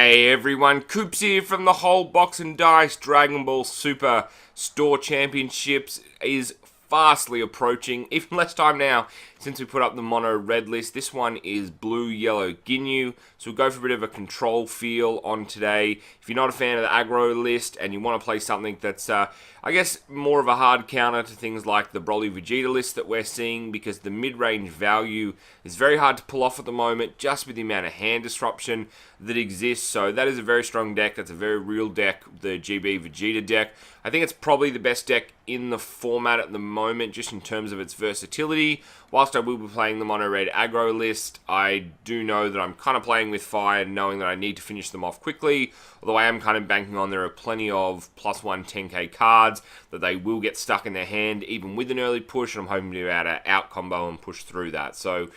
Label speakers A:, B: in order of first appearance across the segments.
A: Hey everyone, Coops here from the whole Box and Dice. Dragon Ball Super Store Championships is fastly approaching, even less time now since we put up the mono red list. This one is blue Yellow Ginyu, so we'll go for a bit of a control feel on today. If you're not a fan of the aggro list and you want to play something that's I guess more of a hard counter to things like the Broly Vegeta list that we're seeing, because the mid-range value is very hard to pull off at the moment just with the amount of hand disruption that exists. So that is a very strong deck. That's a very real deck, the GB Vegeta deck. I think it's probably the best deck in the format at the moment, just in terms of its versatility. Whilst I will be playing the mono red aggro list, I do know that I'm kind of playing with fire, knowing that I need to finish them off quickly. Although I am kind of banking on there are plenty of +1 10k cards that they will get stuck in their hand, even with an early push, and I'm hoping to be able to out combo and push through that. So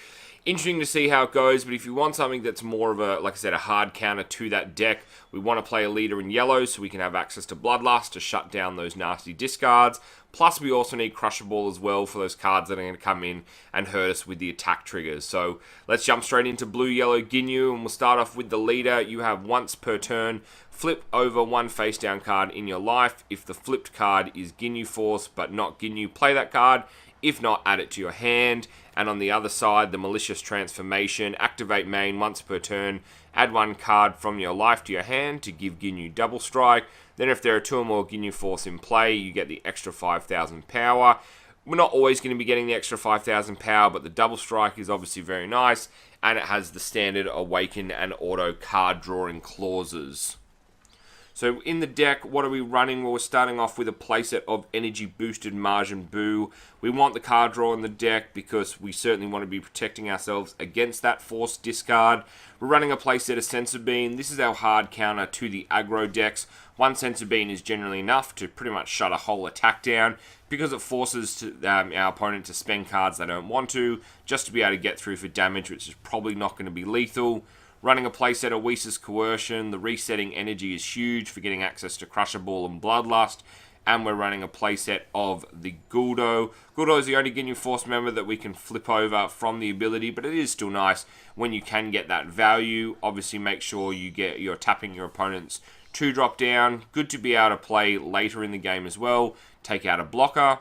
A: interesting to see how it goes, but if you want something that's more of a, like I said, a hard counter to that deck, we want to play a leader in yellow so we can have access to Bloodlust to shut down those nasty discards. Plus, we also need Crusher Ball as well for those cards that are going to come in and hurt us with the attack triggers. So let's jump straight into blue Yellow Ginyu, and we'll start off with the leader. You have once per turn, flip over one face down card in your life. If the flipped card is Ginyu Force but not Ginyu, play that card. If not, add it to your hand. And on the other side, the Malicious Transformation. Activate main once per turn. Add one card from your life to your hand to give Ginyu double strike. Then if there are two or more Ginyu Force in play, you get the extra 5,000 power. We're not always going to be getting the extra 5,000 power, but the double strike is obviously very nice. And it has the standard Awaken and auto card drawing clauses. So in the deck, what are we running? Well, we're starting off with a playset of Energy Boosted Majin Buu. We want the card draw in the deck because we certainly want to be protecting ourselves against that forced discard. We're running a playset of Sensu Bean. This is our hard counter to the aggro decks. One Sensu Bean is generally enough to pretty much shut a whole attack down because it forces our opponent to spend cards they don't want to, just to be able to get through for damage, which is probably not going to be lethal. Running a playset of Whis' Coercion, the resetting energy is huge for getting access to Crusher Ball and Bloodlust. And we're running a playset of the Guldo. Guldo is the only Ginyu Force member that we can flip over from the ability, but it is still nice when you can get that value. Obviously, make sure you're tapping your opponent's 2-drop down. Good to be able to play later in the game as well. Take out a blocker.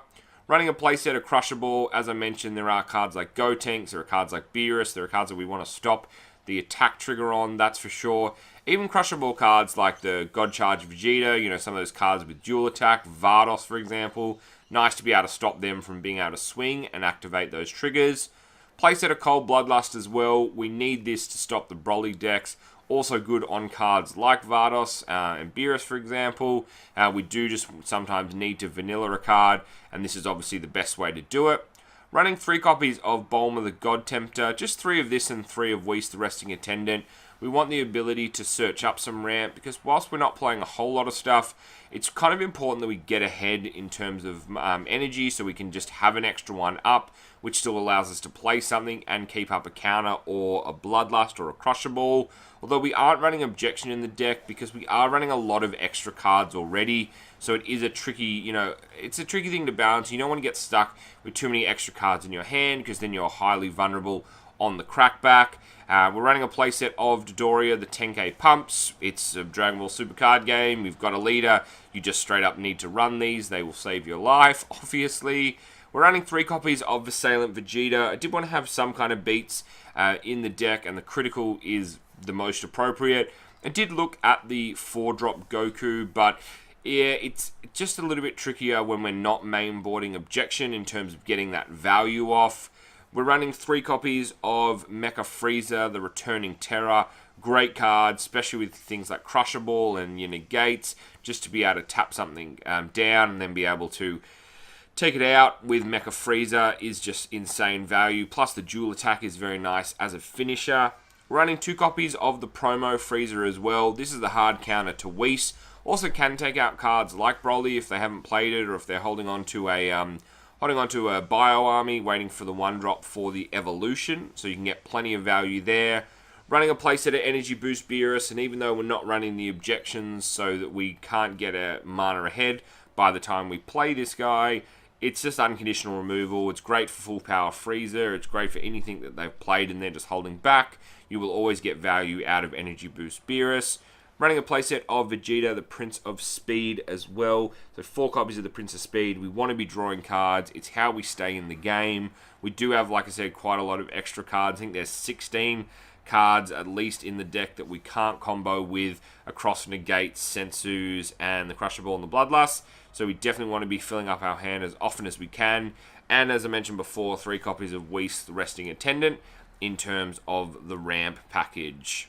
A: Running a playset of Crusher Ball, as I mentioned, there are cards like Gotenks, there are cards like Beerus, there are cards that we want to stop the attack trigger on, that's for sure. Even Crusher Ball cards like the God Charge Vegeta, some of those cards with dual attack, Vados for example, nice to be able to stop them from being able to swing and activate those triggers. Playset of Cold Bloodlust as well, we need this to stop the Broly decks. Also good on cards like Vados and Beerus for example. We do just sometimes need to vanilla a card, and this is obviously the best way to do it. Running 3 copies of Bulma the God Tempter, just 3 of this and 3 of Whis the Resting Attendant. We want the ability to search up some ramp, because whilst we're not playing a whole lot of stuff, it's kind of important that we get ahead in terms of energy, so we can just have an extra one up, which still allows us to play something and keep up a counter or a Bloodlust or a Crusher Ball. Although we aren't running Objection in the deck because we are running a lot of extra cards already. So it is a tricky, it's a tricky thing to balance. You don't want to get stuck with too many extra cards in your hand because then you're highly vulnerable on the crackback. We're running a playset of Dodoria, the 10k pumps. It's a Dragon Ball Super card game. We've got a leader. You just straight up need to run these. They will save your life, obviously. We're running 3 copies of Assailant Vegeta. I did want to have some kind of beats in the deck, and the critical is the most appropriate. I did look at the 4-drop Goku, but yeah, it's just a little bit trickier when we're not mainboarding Objection in terms of getting that value off. We're running 3 copies of Mecha Frieza, the Returning Terror. Great card, especially with things like Crusher Ball and your negates, just to be able to tap something down and then be able to take it out with Mecha Frieza is just insane value. Plus the dual attack is very nice as a finisher. We're running 2 copies of the promo Frieza as well. This is the hard counter to Whis. Also can take out cards like Broly if they haven't played it, or if they're holding on to a bio army, waiting for the 1-drop for the evolution. So you can get plenty of value there. Running a playset of Energy Boost Beerus, and even though we're not running the objections so that we can't get a mana ahead by the time we play this guy, it's just unconditional removal. It's great for full power Frieza. It's great for anything that they've played and they're just holding back. You will always get value out of Energy Boost Beerus. Running a playset of Vegeta, the Prince of Speed as well. So 4 copies of the Prince of Speed. We want to be drawing cards. It's how we stay in the game. We do have, like I said, quite a lot of extra cards. I think there's 16 cards at least in the deck that we can't combo with across Negates, Sensus, and the Crushable and the Bloodlust. So we definitely want to be filling up our hand as often as we can. And as I mentioned before, 3 copies of Whis, the Resting Attendant, in terms of the ramp package.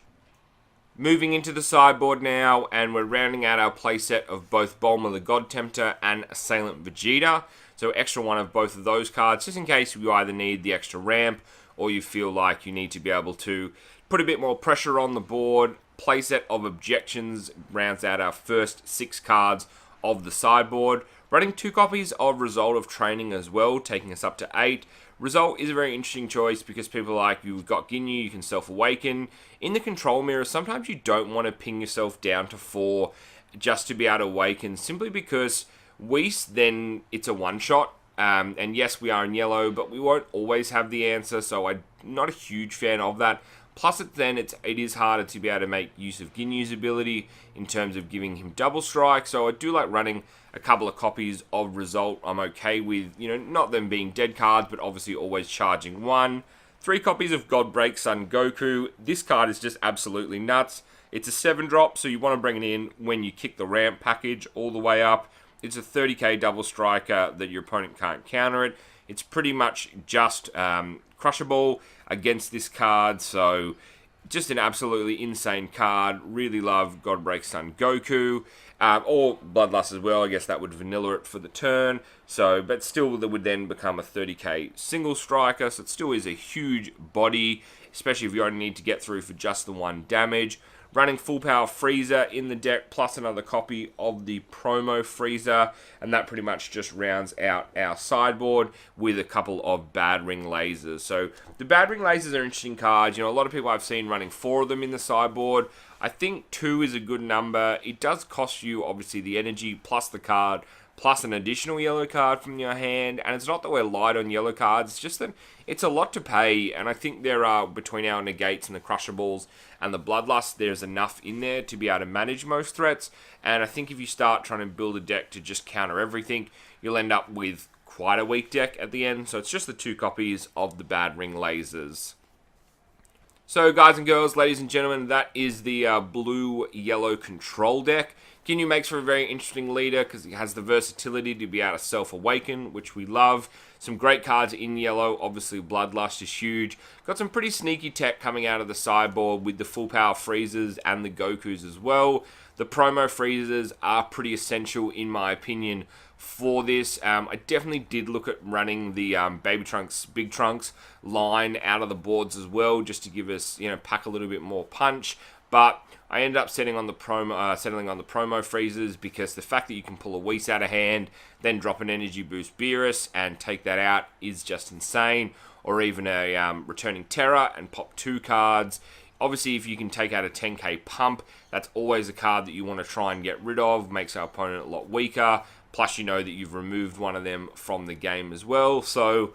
A: Moving into the sideboard now, and we're rounding out our playset of both Bulma the God Tempter and Assailant Vegeta. So extra one of both of those cards, just in case you either need the extra ramp, or you feel like you need to be able to put a bit more pressure on the board. Playset of Objections rounds out our first 6 cards of the sideboard. Running 2 copies of Result of Training as well, taking us up to 8. Result is a very interesting choice because people like, you've got Ginyu, you can self-awaken. In the control mirror, sometimes you don't want to ping yourself down to 4 just to be able to awaken, simply because Whis, then it's a one-shot. And yes, we are in yellow, but we won't always have the answer, so I'm not a huge fan of that. Plus, it is harder to be able to make use of Ginyu's ability in terms of giving him double strike. So I do like running a couple of copies of Result. I'm okay with, not them being dead cards, but obviously always charging 1. 3 copies of God Break Son Goku. This card is just absolutely nuts. It's a 7-drop, so you want to bring it in when you kick the ramp package all the way up. It's a 30k double striker that your opponent can't counter it. It's pretty much just crushable against this card, so just an absolutely insane card. Really love God Break Son Goku, or Bloodlust as well. I guess that would vanilla it for the turn. So, but still, that would then become a 30k single striker. So it still is a huge body, especially if you only need to get through for just the 1 damage. Running full power Frieza in the deck, plus another copy of the promo Frieza, and that pretty much just rounds out our sideboard with a couple of Bad Ring Lasers. So the Bad Ring Lasers are interesting cards. A lot of people I've seen running 4 of them in the sideboard. I think 2 is a good number. It does cost you, obviously, the energy plus the card, plus an additional yellow card from your hand. And it's not that we're light on yellow cards, it's just that it's a lot to pay. And I think there are, between our Negates and the Crushables and the Bloodlust, there's enough in there to be able to manage most threats. And I think if you start trying to build a deck to just counter everything, you'll end up with quite a weak deck at the end. So it's just the 2 copies of the Bad Ring Lasers. So guys and girls, ladies and gentlemen, that is the blue-yellow control deck. Ginyu makes for a very interesting leader because he has the versatility to be able to self-awaken, which we love. Some great cards in yellow. Obviously, Bloodlust is huge. Got some pretty sneaky tech coming out of the sideboard with the full power Freezers and the Gokus as well. The promo Freezers are pretty essential, in my opinion, for this. I definitely did look at running the Baby Trunks, Big Trunks line out of the boards as well, just to give us, pack a little bit more punch. But I ended up settling on the promo Freezers because the fact that you can pull a Whis out of hand, then drop an energy boost Beerus and take that out is just insane. Or even a returning Terror and pop 2 cards. Obviously, if you can take out a 10k pump, that's always a card that you want to try and get rid of. Makes our opponent a lot weaker. Plus, you know that you've removed one of them from the game as well. So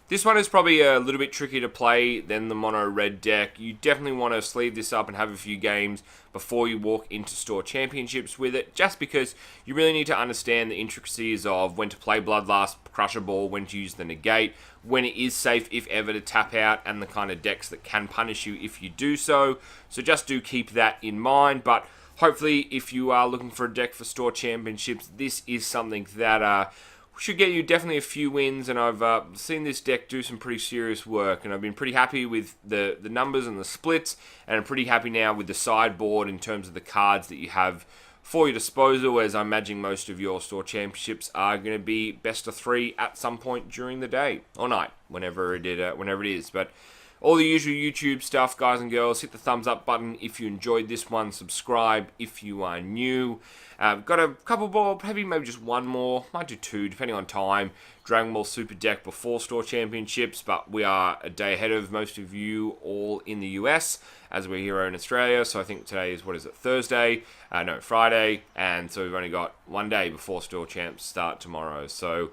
A: this one is probably a little bit trickier to play than the mono red deck. You definitely want to sleeve this up and have a few games before you walk into store championships with it, just because you really need to understand the intricacies of when to play Bloodlust, Crushable, when to use the Negate, when it is safe, if ever, to tap out, and the kind of decks that can punish you if you do so. So just do keep that in mind, but hopefully if you are looking for a deck for store championships, this is something that should get you definitely a few wins, and I've seen this deck do some pretty serious work, and I've been pretty happy with the numbers and the splits, and I'm pretty happy now with the sideboard in terms of the cards that you have for your disposal, as I imagine most of your store championships are going to be best of 3 at some point during the day or night, whenever it is. But all the usual YouTube stuff, guys and girls. Hit the thumbs up button if you enjoyed this one. Subscribe if you are new. Got a couple more, maybe just one more. Might do 2, depending on time. Dragon Ball Super deck before store championships, but we are a day ahead of most of you all in the US, as we're here in Australia. So I think today is, Thursday? No, Friday. And so we've only got 1 day before store champs start tomorrow. So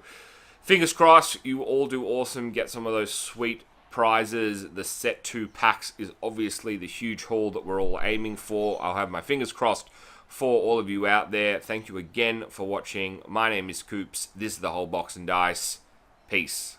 A: fingers crossed, you all do awesome. Get some of those sweet prizes. The set 2 packs is obviously the huge haul that we're all aiming for. I'll have my fingers crossed for all of you out there. Thank you again for watching. My name is Coops. This is the Whole Box and Dice. Peace.